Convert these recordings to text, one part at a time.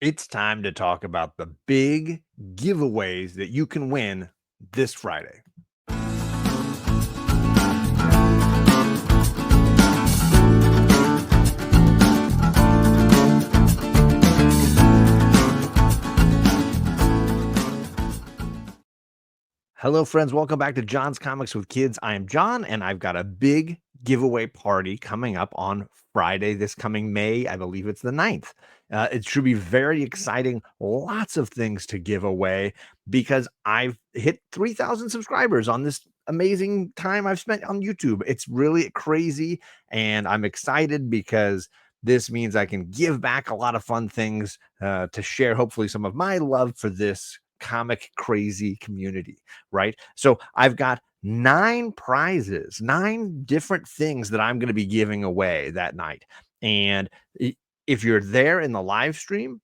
It's time to talk about the big giveaways that you can win this Friday. Hello, friends. Welcome back to John's Comics with Kids. I am John, and I've got a big giveaway party coming up on Friday, this coming May. I believe it's the 9th. It should be very exciting. Lots of things to give away because I've hit 3,000 subscribers on this amazing time I've spent on YouTube. It's really crazy, and I'm excited because this means I can give back a lot of fun things to share, hopefully, some of my love for this comic crazy community, right? So I've got 9 prizes, 9 different things that I'm going to be giving away that night. And if you're there in the live stream,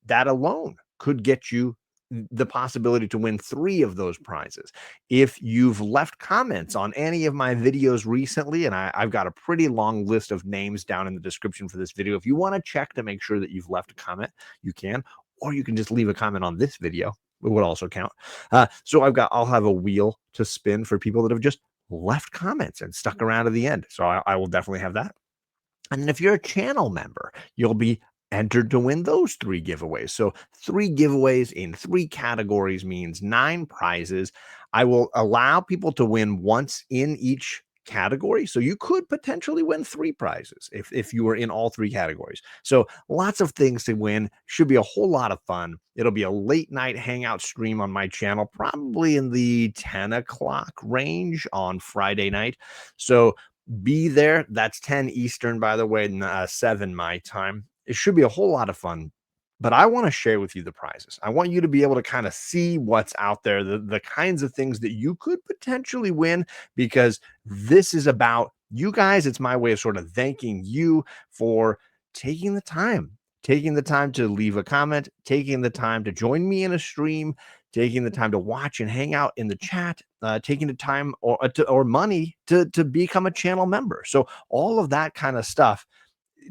that alone could get you the possibility to win 3 of those prizes. If you've left comments on any of my videos recently, and I've got a pretty long list of names down in the description for this video. If you want to check to make sure that you've left a comment, you can, or you can just leave a comment on this video. It would also count. So I'll have a wheel to spin for people that have just left comments and stuck around to the end. So I will definitely have that. And if you're a channel member, you'll be entered to win those 3 giveaways. So 3 giveaways in 3 categories means 9 prizes. I will allow people to win once in each category. So you could potentially win 3 prizes if you were in all 3 categories. So lots of things to win. Should be a whole lot of fun. It'll be a late night hangout stream on my channel, probably in the 10 o'clock range on Friday night. So be there. That's 10 Eastern, by the way, 7 my time. It should be a whole lot of fun. But I want to share with you the prizes. I want you to be able to kind of see what's out there, the kinds of things that you could potentially win, because this is about you guys. It's my way of sort of thanking you for taking the time to leave a comment, taking the time to join me in a stream, taking the time to watch and hang out in the chat, taking the time or money to become a channel member. So all of that kind of stuff,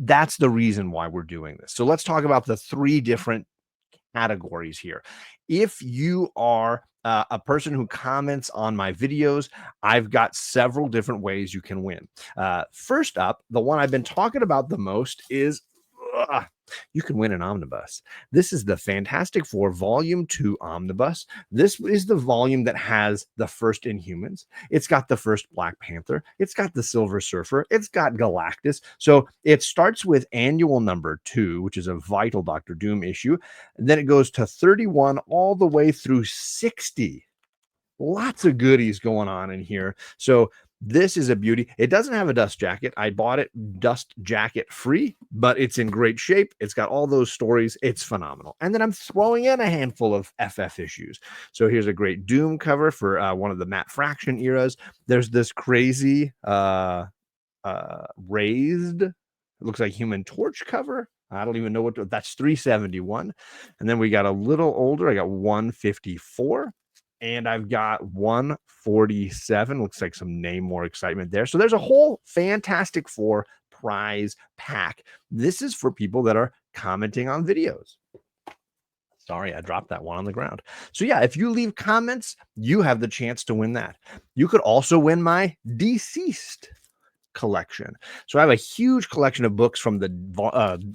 that's the reason why we're doing this. So let's talk about the 3 different categories here. If you are a person who comments on my videos, I've got several different ways you can win. First up, the one I've been talking about the most is you can win an omnibus. This is the Fantastic Four Volume 2 omnibus. This is the volume that has the first Inhumans. It's got the first Black Panther. It's got the Silver Surfer. It's got Galactus. So it starts with annual number 2, which is a vital Doctor Doom issue. And then it goes to 31 all the way through 60. Lots of goodies going on in here. So this is a beauty. It doesn't have a dust jacket. I bought it dust jacket free, but it's in great shape. It's got all those stories. It's phenomenal. And then I'm throwing in a handful of FF issues. So here's a great Doom cover for one of the Matt Fraction eras. There's this crazy raised, it looks like Human Torch cover. I don't even know what that's 371. And then we got a little older. I got 154. And I've got 147. Looks like some name more excitement there. So there's a whole Fantastic Four prize pack. This is for people that are commenting on videos. Sorry, I dropped that one on the ground. So yeah, if you leave comments, you have the chance to win that. You could also win my Deceased collection. So I have a huge collection of books from the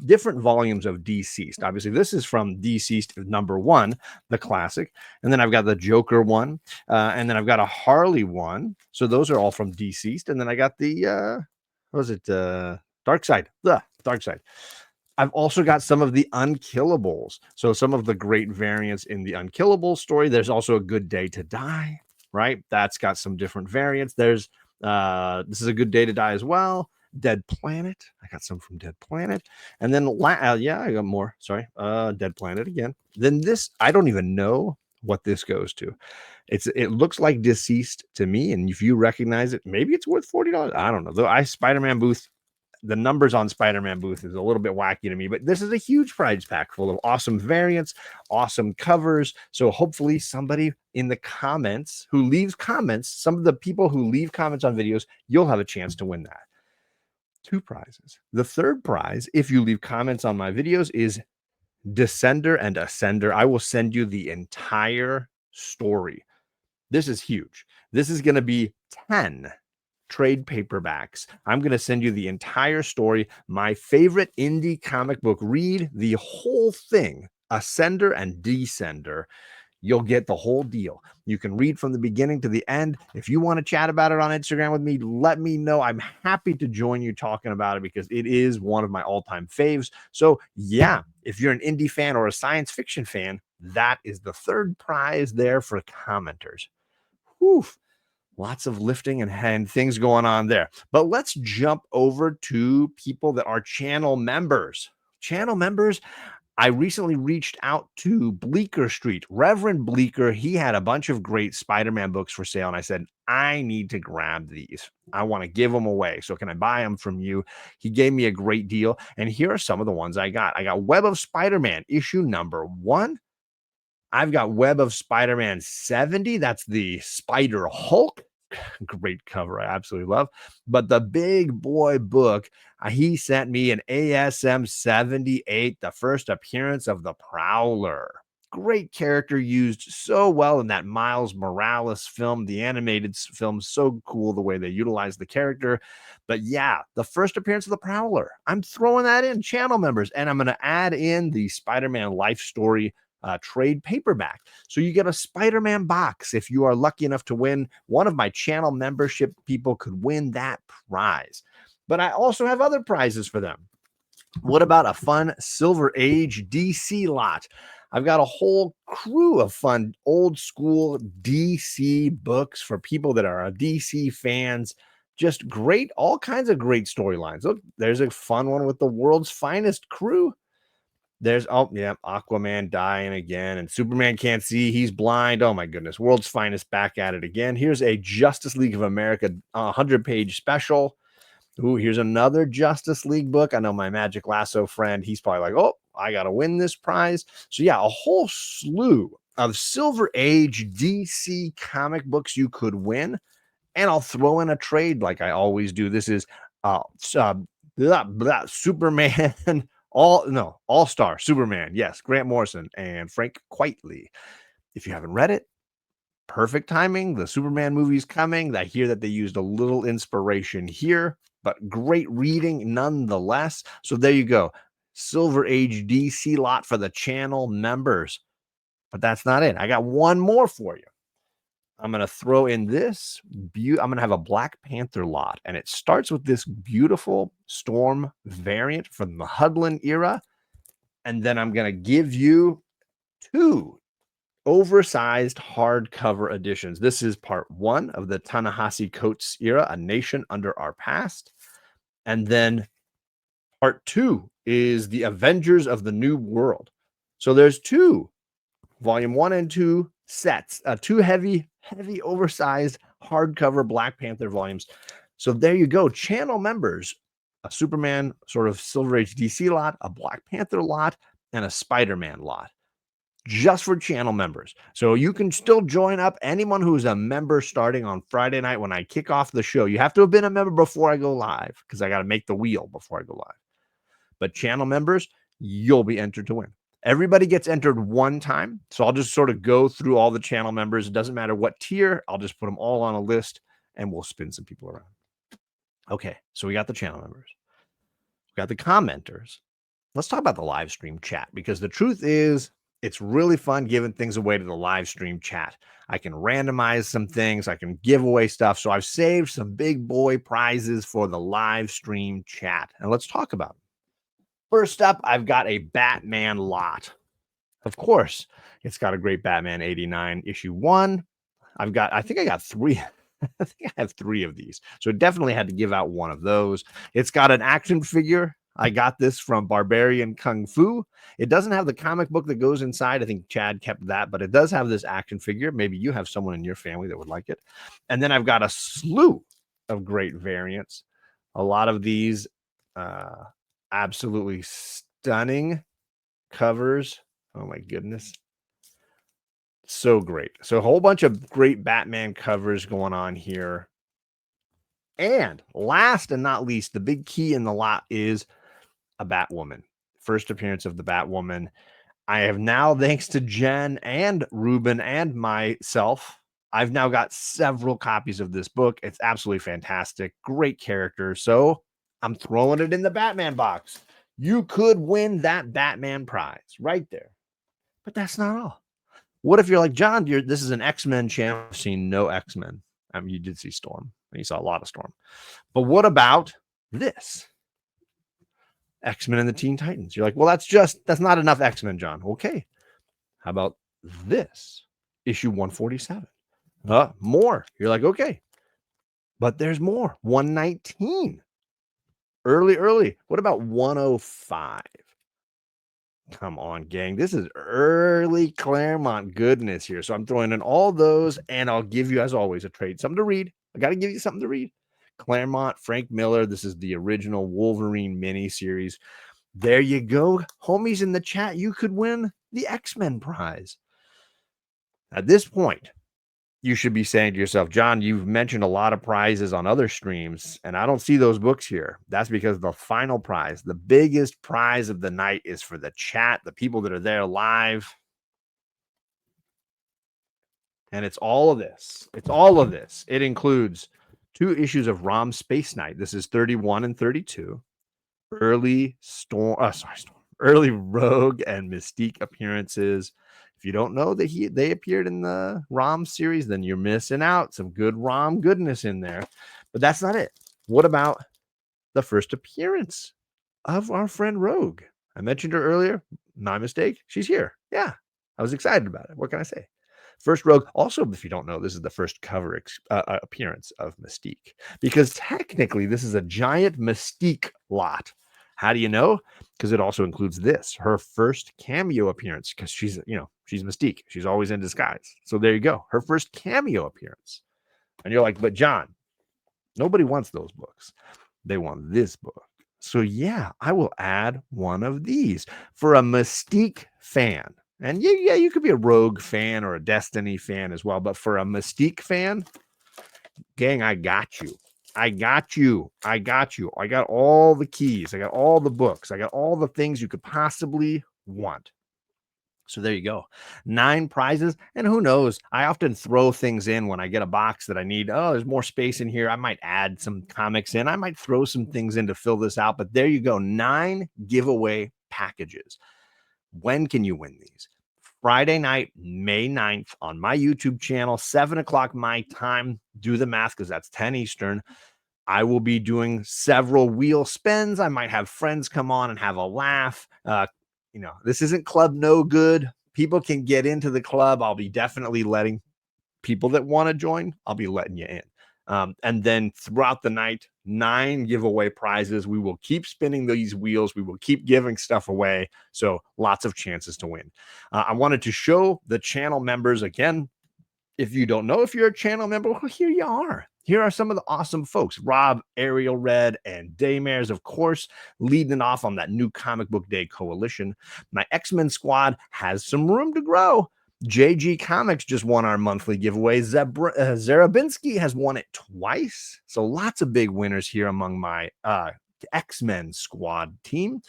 different volumes of Deceased. Obviously, this is from Deceased number 1, the classic. And then I've got the Joker one. And then I've got a Harley one. So those are all from Deceased. And then I got the, Dark Side. Dark Side. I've also got some of the Unkillables. So some of the great variants in the Unkillables story. There's also A Good Day to Die, right? That's got some different variants. There's This is A Good Day to Die as well. Dead Planet. I got some from Dead Planet. And then yeah, I got more. Sorry. Dead Planet again. Then this, I don't even know what this goes to. It looks like Deceased to me, and if you recognize it, maybe it's worth $40. I don't know. Though Spider-Man booth, the numbers on Spider-Man booth is a little bit wacky to me, but this is a huge prize pack full of awesome variants, awesome covers. So hopefully somebody in the comments who leaves comments, some of the people who leave comments on videos, you'll have a chance to win that. 2 prizes. The third prize, if you leave comments on my videos, is Descender and Ascender. I will send you the entire story. This is huge. This is going to be 10 trade paperbacks. I'm going to send you the entire story. My favorite indie comic book. Read the whole thing, Ascender and Descender. You'll get the whole deal. You can read from the beginning to the end. If you want to chat about it on Instagram with me, let me know. I'm happy to join you talking about it because it is one of my all-time faves. So yeah, if you're an indie fan or a science fiction fan, that is the third prize there for commenters. Whew. Lots of lifting and things going on there. But let's jump over to people that are channel members. Channel members, I recently reached out to Bleecker Street. Reverend Bleecker, he had a bunch of great Spider-Man books for sale, and I said, I need to grab these. I want to give them away. So can I buy them from you? He gave me a great deal, and here are some of the ones I got. I got Web of Spider-Man, issue number 1. I've got Web of Spider-Man 70. That's the Spider Hulk. Great cover. I absolutely love. But the big boy book, he sent me an ASM 78, the first appearance of the Prowler. Great character, used so well in that Miles Morales film, the animated film. So cool the way they utilize the character. But yeah, the first appearance of the Prowler. I'm throwing that in, channel members, and I'm going to add in the Spider-Man life story trade paperback. So you get a Spider-Man box. If you are lucky enough to win, one of my channel membership people could win that prize. But I also have other prizes for them. What about a fun Silver Age DC lot? I've got a whole crew of fun old school DC books for people that are DC fans. Just great, all kinds of great storylines. Look, there's a fun one with the world's finest crew. There's, oh, yeah, Aquaman dying again, and Superman can't see. He's blind. Oh, my goodness. World's Finest back at it again. Here's a Justice League of America 100-page special. Ooh, here's another Justice League book. I know my Magic Lasso friend, he's probably like, oh, I got to win this prize. So, yeah, a whole slew of Silver Age DC comic books you could win. And I'll throw in a trade like I always do. This is Superman. All-Star Superman. Yes, Grant Morrison and Frank Quitely. If you haven't read it, perfect timing. The Superman movie's coming. I hear that they used a little inspiration here, but great reading nonetheless. So there you go. Silver Age DC lot for the channel members. But that's not it. I got one more for you. I'm going to throw in this. I'm going to have a Black Panther lot, and it starts with this beautiful Storm variant from the Hudlin era. And then I'm going to give you 2 oversized hardcover editions. This is part 1 of the Ta-Nehisi Coates era, A Nation Under Our Past. And then part 2 is the Avengers of the New World. So there's 2, volume 1 and 2 sets, 2 heavy oversized hardcover Black Panther volumes. So there you go, channel members, a Superman sort of Silver Age DC lot, a Black Panther lot, and a Spider-Man lot, just for channel members. So you can still join up. Anyone who's a member starting on Friday night when I kick off the show, you have to have been a member before I go live, because I got to make the wheel before I go live. But channel members, you'll be entered to win. Everybody gets entered one time. So I'll just sort of go through all the channel members. It doesn't matter what tier. I'll just put them all on a list and we'll spin some people around. Okay, so we got the channel members. We got the commenters. Let's talk about the live stream chat, because the truth is it's really fun giving things away to the live stream chat. I can randomize some things. I can give away stuff. So I've saved some big boy prizes for the live stream chat. And let's talk about them. First up, I've got a Batman lot. Of course, it's got a great Batman 89 issue 1. I think I got 3. I think I have 3 of these. So definitely had to give out one of those. It's got an action figure. I got this from Barbarian Kung Fu. It doesn't have the comic book that goes inside. I think Chad kept that, but it does have this action figure. Maybe you have someone in your family that would like it. And then I've got a slew of great variants. A lot of these absolutely stunning covers. Oh my goodness. So great. So a whole bunch of great Batman covers going on here. And last and not least, the big key in the lot is a Batwoman. first appearance of the Batwoman. I have now, thanks to Jen and Ruben and myself, I've now got several copies of this book. It's absolutely fantastic. Great character. So I'm throwing it in the Batman box. You could win that Batman prize right there. But that's not all. What if you're like, John, this is an X-Men channel. I've seen no X-Men. I mean, you did see Storm. You saw a lot of Storm. But what about this? X-Men and the Teen Titans. You're like, well, that's not enough X-Men, John. Okay. How about this? Issue 147. More. You're like, okay. But there's more. 119. Early. What about 105? Come on, gang. This is early Claremont goodness here. So I'm throwing in all those, and I'll give you, as always, a trade. Something to read. I got to give you something to read. Claremont, Frank Miller. This is the original Wolverine miniseries. There you go. Homies in the chat, you could win the X-Men prize. At this point, you should be saying to yourself, John, you've mentioned a lot of prizes on other streams, and I don't see those books here. That's because the final prize, the biggest prize of the night, is for the chat, the people that are there live. And it's all of this. It's all of this. It includes 2 issues of ROM Space Knight. This is 31 and 32. Early Rogue and Mystique appearances. If you don't know that they appeared in the ROM series, then you're missing out. Some good ROM goodness in there. But that's not it. What about the first appearance of our friend Rogue? I mentioned her earlier. My mistake. She's here. Yeah. I was excited about it. What can I say? First Rogue. Also, if you don't know, this is the first cover appearance of Mystique. Because technically, this is a giant Mystique lot. How do you know? Because it also includes this, her first cameo appearance, because she's Mystique. She's always in disguise. So there you go. Her first cameo appearance. And you're like, but John, nobody wants those books. They want this book. So yeah, I will add one of these for a Mystique fan. And yeah, you could be a Rogue fan or a Destiny fan as well. But for a Mystique fan, gang, I got you. I got all the keys. I got all the books. I got all the things you could possibly want. So there you go. 9 prizes. And who knows? I often throw things in when I get a box that I need. Oh, there's more space in here. I might add some comics in. I might throw some things in to fill this out. But there you go. 9 giveaway packages. When can you win these? Friday night, May 9th on my YouTube channel, 7 o'clock my time. Do the math because that's 10 Eastern. I will be doing several wheel spins. I might have friends come on and have a laugh. This isn't Club No Good. People can get into the club. I'll be definitely letting people that want to join, I'll be letting you in. And then throughout the night, 9 giveaway prizes. We will keep spinning these wheels. We will keep giving stuff away. So lots of chances to win. I wanted to show the channel members again. If you don't know if you're a channel member, well, here you are. Here are some of the awesome folks. Robb, Ariel Red, and Dayymares, of course, leading off on that new Comic Book Day coalition. My X-Men squad has some room to grow. JG Comics just won our monthly giveaway. Zarobinski has won it twice. So lots of big winners here among my X-Men squad team.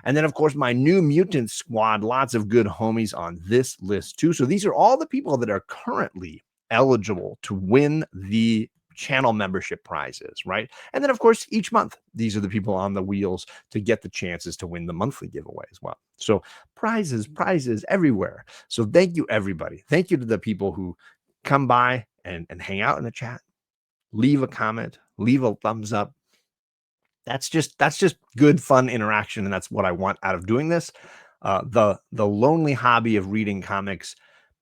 And then, of course, my New Mutant squad, lots of good homies on this list too. So these are all the people that are currently eligible to win the channel membership prizes, right? And then, of course, each month, these are the people on the wheels to get the chances to win the monthly giveaway as well. So prizes everywhere. So thank you, everybody. Thank you to the people who come by and hang out in the chat, leave a comment, leave a thumbs up. That's just good, fun interaction, and that's what I want out of doing this. The lonely hobby of reading comics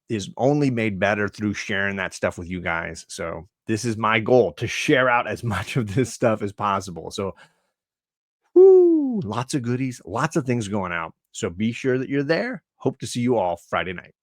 is only made better through sharing that stuff with you guys. So this is my goal, to share out as much of this stuff as possible. So lots of goodies, lots of things going out. So be sure that you're there. Hope to see you all Friday night.